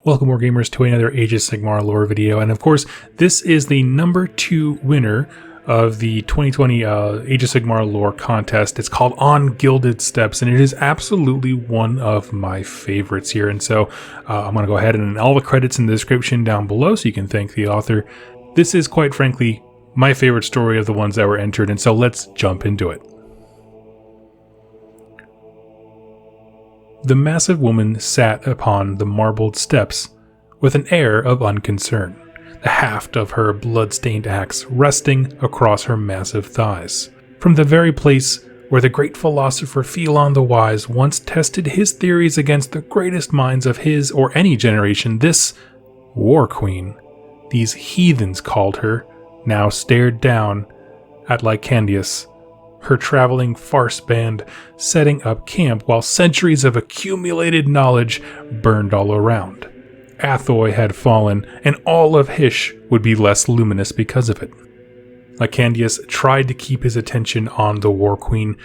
Welcome, Wargamers, to another Age of Sigmar lore video, and of course, this is the number 2 winner of the 2020 Age of Sigmar lore contest. It's called On Gilded Steps, and it is absolutely one of my favorites here. And so I'm going to go ahead and all the credits in the description down below so you can thank the author. This is, quite frankly, my favorite story of the ones that were entered, and so let's jump into it. The massive woman sat upon the marbled steps with an air of unconcern, the haft of her blood-stained axe resting across her massive thighs. From the very place where the great philosopher Phelon the Wise once tested his theories against the greatest minds of his or any generation, this War Queen, these heathens called her, now stared down at Lycandius, her traveling farce band setting up camp while centuries of accumulated knowledge burned all around. Athoi had fallen, and all of Hysh would be less luminous because of it. Lycandius tried to keep his attention on the War Queen,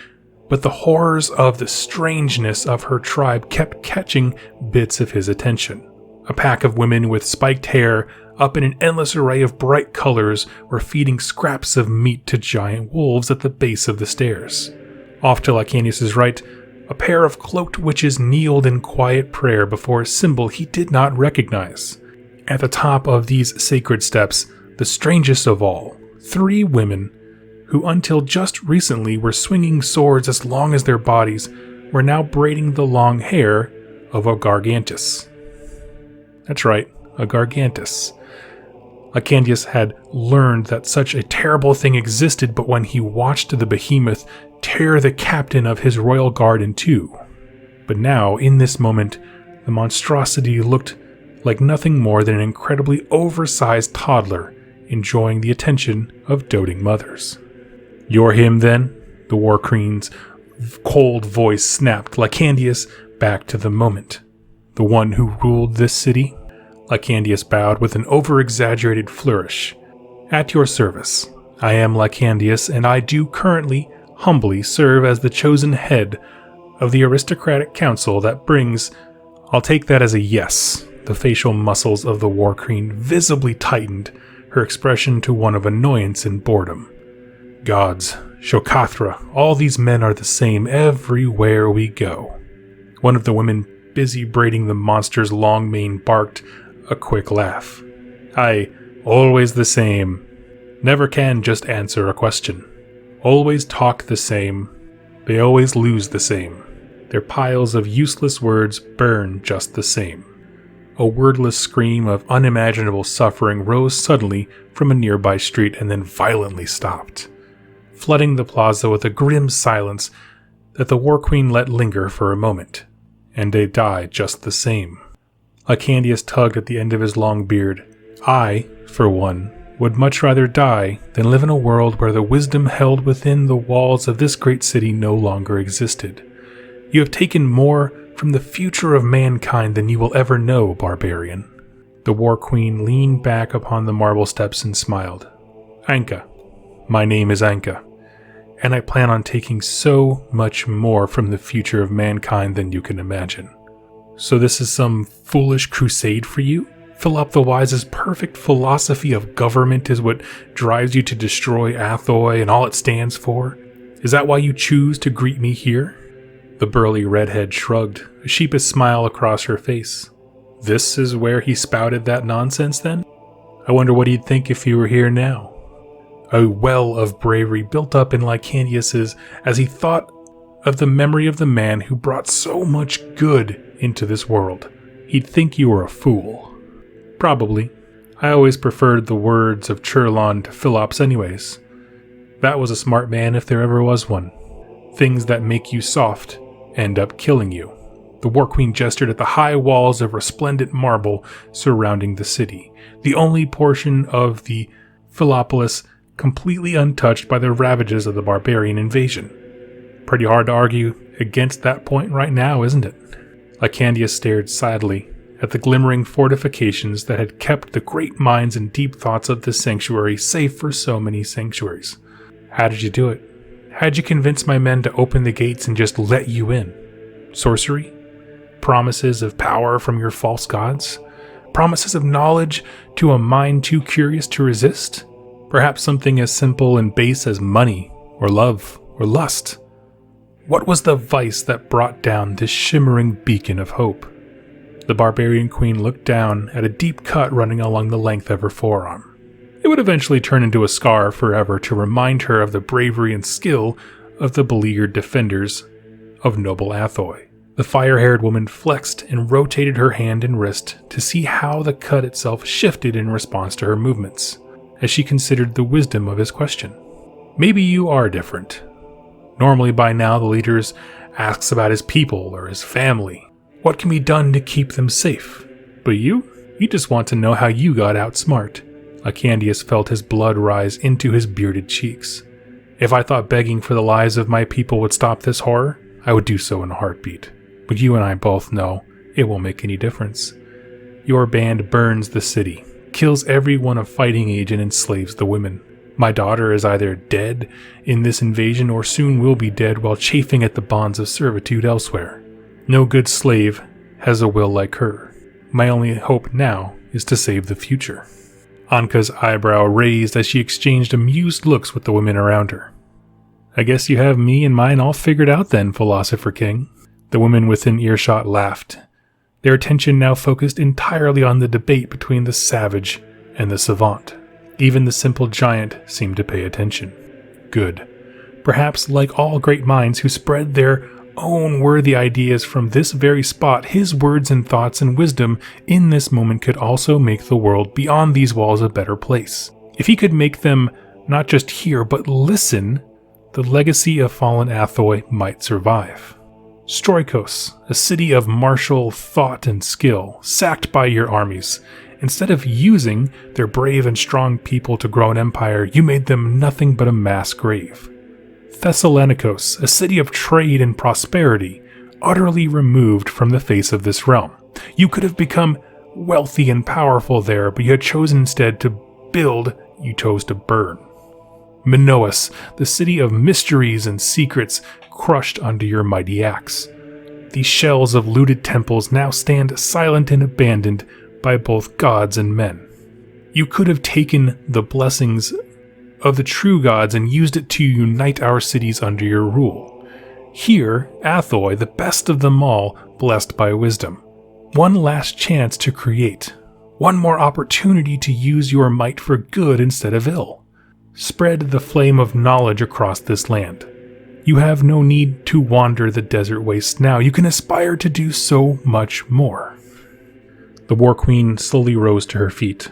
but the horrors of the strangeness of her tribe kept catching bits of his attention. A pack of women with spiked hair, up in an endless array of bright colors, were feeding scraps of meat to giant wolves at the base of the stairs. Off to Lycandius' right, a pair of cloaked witches kneeled in quiet prayer before a symbol he did not recognize. At the top of these sacred steps, the strangest of all, 3 women, who until just recently were swinging swords as long as their bodies, were now braiding the long hair of a Gargantus. That's right, a Gargantus. Lycandius had learned that such a terrible thing existed, but when he watched the behemoth tear the captain of his royal guard in two. But now, in this moment, the monstrosity looked like nothing more than an incredibly oversized toddler enjoying the attention of doting mothers. "You're him, then?" The War Queen's cold voice snapped Lycandius back to the moment. "The one who ruled this city?" Lycandius bowed with an over-exaggerated flourish. "At your service. I am Lycandius, and I do currently, humbly serve as the chosen head of the aristocratic council that brings—" "I'll take that as a yes." The facial muscles of the War Queen visibly tightened, her expression to one of annoyance and boredom. "Gods, Shokathra, all these men are the same everywhere we go." One of the women busy braiding the monster's long mane barked a quick laugh. "Aye, always the same. Never can just answer a question. Always talk the same. They always lose the same. Their piles of useless words burn just the same." A wordless scream of unimaginable suffering rose suddenly from a nearby street and then violently stopped, flooding the plaza with a grim silence that the War Queen let linger for a moment. "And they die just the same." Lycandius tugged at the end of his long beard. "I, for one, would much rather die than live in a world where the wisdom held within the walls of this great city no longer existed. You have taken more from the future of mankind than you will ever know, barbarian." The War Queen leaned back upon the marble steps and smiled. "Anka. My name is Anka, and I plan on taking so much more from the future of mankind than you can imagine." "So this is some foolish crusade for you? Philop the Wise's perfect philosophy of government is what drives you to destroy Athoi and all it stands for? Is that why you choose to greet me here?" The burly redhead shrugged, a sheepish smile across her face. "This is where he spouted that nonsense, then? I wonder what he'd think if he were here now." A well of bravery built up in Lycandius's as he thought of the memory of the man who brought so much good into this world. "He'd think you were a fool." "Probably. I always preferred the words of Churlon to Philop's anyways. That was a smart man if there ever was one. Things that make you soft end up killing you." The War Queen gestured at the high walls of resplendent marble surrounding the city, the only portion of the Philopolis completely untouched by the ravages of the barbarian invasion. Pretty hard to argue against that point right now, isn't it? Lycandius stared sadly at the glimmering fortifications that had kept the great minds and deep thoughts of this sanctuary safe for so many sanctuaries. "How did you do it? How'd you convince my men to open the gates and just let you in? Sorcery? Promises of power from your false gods? Promises of knowledge to a mind too curious to resist? Perhaps something as simple and base as money, or love, or lust? What was the vice that brought down this shimmering beacon of hope? The barbarian queen looked down at a deep cut running along the length of her forearm. It would eventually turn into a scar forever to remind her of the bravery and skill of the beleaguered defenders of noble Athoy. The fire-haired woman flexed and rotated her hand and wrist to see how the cut itself shifted in response to her movements, as she considered the wisdom of his question. Maybe you are different. Normally by now the leader asks about his people or his family. What can be done to keep them safe? But you just want to know how you got outsmart. Lycandius felt his blood rise into his bearded cheeks. If I thought begging for the lives of my people would stop this horror, I would do so in a heartbeat. But you and I both know it won't make any difference. Your band burns the city, kills everyone of fighting age, and enslaves the women. My daughter is either dead in this invasion or soon will be dead while chafing at the bonds of servitude elsewhere. No good slave has a will like her. My only hope now is to save the future. Anka's eyebrow raised as she exchanged amused looks with the women around her. I guess you have me and mine all figured out then, Philosopher King. The women within earshot laughed, their attention now focused entirely on the debate between the savage and the savant. Even the simple giant seemed to pay attention. Good. Perhaps, like all great minds who spread their own worthy ideas from this very spot, his words and thoughts and wisdom in this moment could also make the world beyond these walls a better place. If he could make them not just hear, but listen, the legacy of fallen Athoy might survive. Stroikos, a city of martial thought and skill, sacked by your armies. Instead of using their brave and strong people to grow an empire, you made them nothing but a mass grave. Thessalonikos, a city of trade and prosperity, utterly removed from the face of this realm. You could have become wealthy and powerful there, but you had chosen instead to build, you chose to burn. Minoas, the city of mysteries and secrets, crushed under your mighty axe. These shells of looted temples now stand silent and abandoned by both gods and men. You could have taken the blessings of the true gods and used it to unite our cities under your rule. Here, Athoy, the best of them all, blessed by wisdom. One last chance to create. One more opportunity to use your might for good instead of ill. Spread the flame of knowledge across this land. You have no need to wander the desert wastes now. You can aspire to do so much more. The War Queen slowly rose to her feet,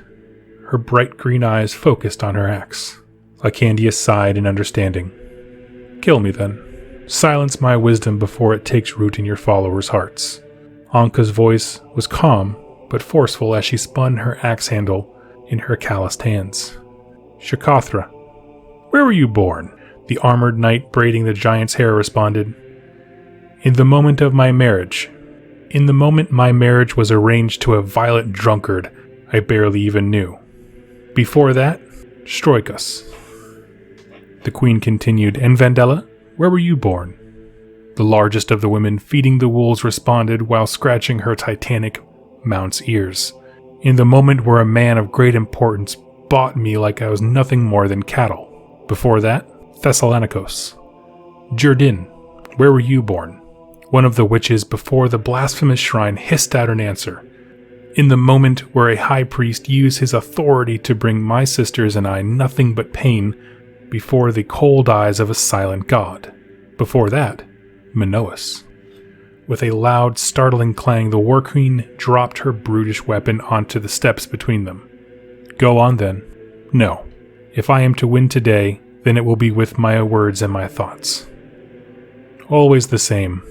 her bright green eyes focused on her axe. Lycandius sighed in understanding. Kill me then. Silence my wisdom before it takes root in your followers' hearts. Anka's voice was calm, but forceful as she spun her axe handle in her calloused hands. Shakathra, where were you born? The armored knight braiding the giant's hair responded. In the moment of my marriage. In the moment my marriage was arranged to a violent drunkard I barely even knew. Before that, Stroikos. The queen continued, and Vandella, where were you born? The largest of the women feeding the wolves responded while scratching her titanic mount's ears. In the moment where a man of great importance bought me like I was nothing more than cattle. Before that, Thessalonikos. Jerdin, where were you born? One of the witches before the blasphemous shrine hissed out an answer. In the moment where a high priest used his authority to bring my sisters and I nothing but pain before the cold eyes of a silent god. Before that, Minoas. With a loud, startling clang, the War Queen dropped her brutish weapon onto the steps between them. Go on then. No. If I am to win today, then it will be with my words and my thoughts. Always the same.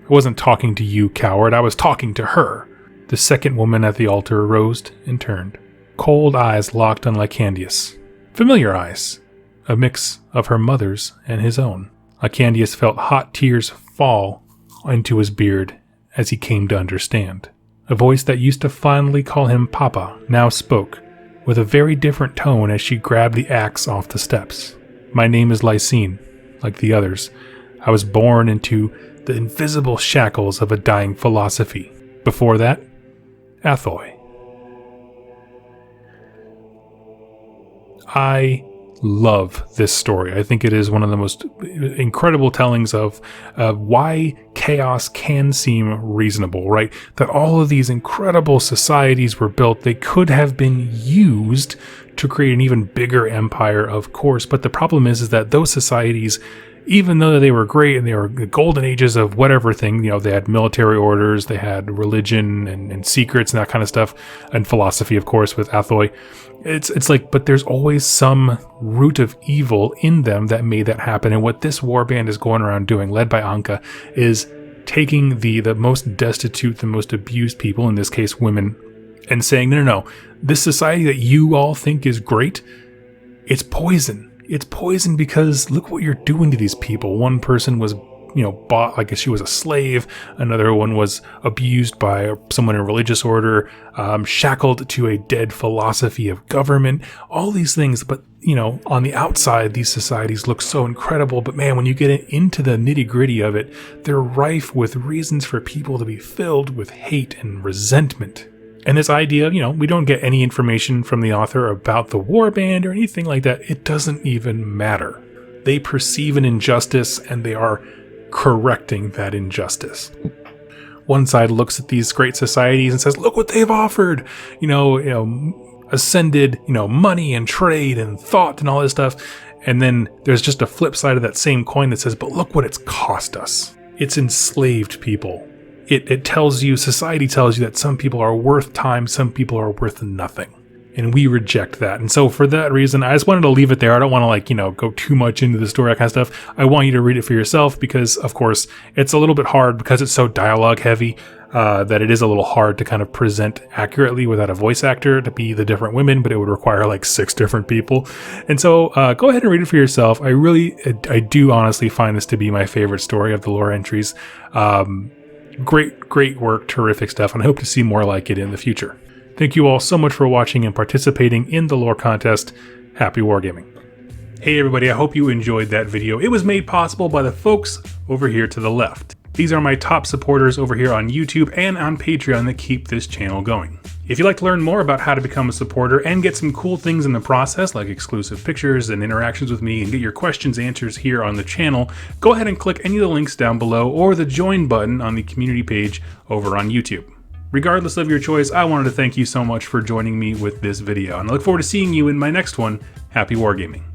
I wasn't talking to you, coward. I was talking to her. The second woman at the altar arose and turned. Cold eyes locked on Lycandius. Familiar eyes. A mix of her mother's and his own. Lycandius felt hot tears fall into his beard as he came to understand. A voice that used to fondly call him Papa now spoke, with a very different tone as she grabbed the axe off the steps. My name is Lysine, like the others. I was born into the invisible shackles of a dying philosophy. Before that, Athoy. I love this story. I think it is one of the most incredible tellings of why chaos can seem reasonable, right? That all of these incredible societies were built. They could have been used to create an even bigger empire, of course. But the problem is that those societies, even though they were great and they were the golden ages of whatever thing, they had military orders, they had religion and secrets and that kind of stuff, and philosophy, of course, with Athoi. It's like, but there's always some root of evil in them that made that happen. And what this warband is going around doing, led by Anka, is taking the most destitute, the most abused people, in this case women, and saying, no, this society that you all think is great, it's poison. It's poison because look what you're doing to these people. One person was, bought like she was a slave. Another one was abused by someone in a religious order, shackled to a dead philosophy of government, all these things. But, on the outside, these societies look so incredible. But man, when you get into the nitty gritty of it, they're rife with reasons for people to be filled with hate and resentment. And this idea, we don't get any information from the author about the warband or anything like that. It doesn't even matter. They perceive an injustice and they are correcting that injustice. One side looks at these great societies and says, look what they've offered, ascended, money and trade and thought and all this stuff. And then there's just a flip side of that same coin that says, but look what it's cost us. It's enslaved people. It tells you, society tells you that some people are worth time, some people are worth nothing. And we reject that. And so for that reason, I just wanted to leave it there. I don't want to go too much into the story, that kind of stuff. I want you to read it for yourself because, of course, it's a little bit hard because it's so dialogue heavy that it is a little hard to kind of present accurately without a voice actor to be the different women, but it would require like 6 different people. And so go ahead and read it for yourself. I do honestly find this to be my favorite story of the lore entries. Great work, terrific stuff, and I hope to see more like it in the future. Thank you all so much for watching and participating in the lore contest. Happy wargaming. Hey everybody, I hope you enjoyed that video. It was made possible by the folks over here to the left. These are my top supporters over here on YouTube and on Patreon that keep this channel going. If you'd like to learn more about how to become a supporter and get some cool things in the process, like exclusive pictures and interactions with me and get your questions answered here on the channel, go ahead and click any of the links down below or the join button on the community page over on YouTube. Regardless of your choice, I wanted to thank you so much for joining me with this video, and I look forward to seeing you in my next one. Happy wargaming.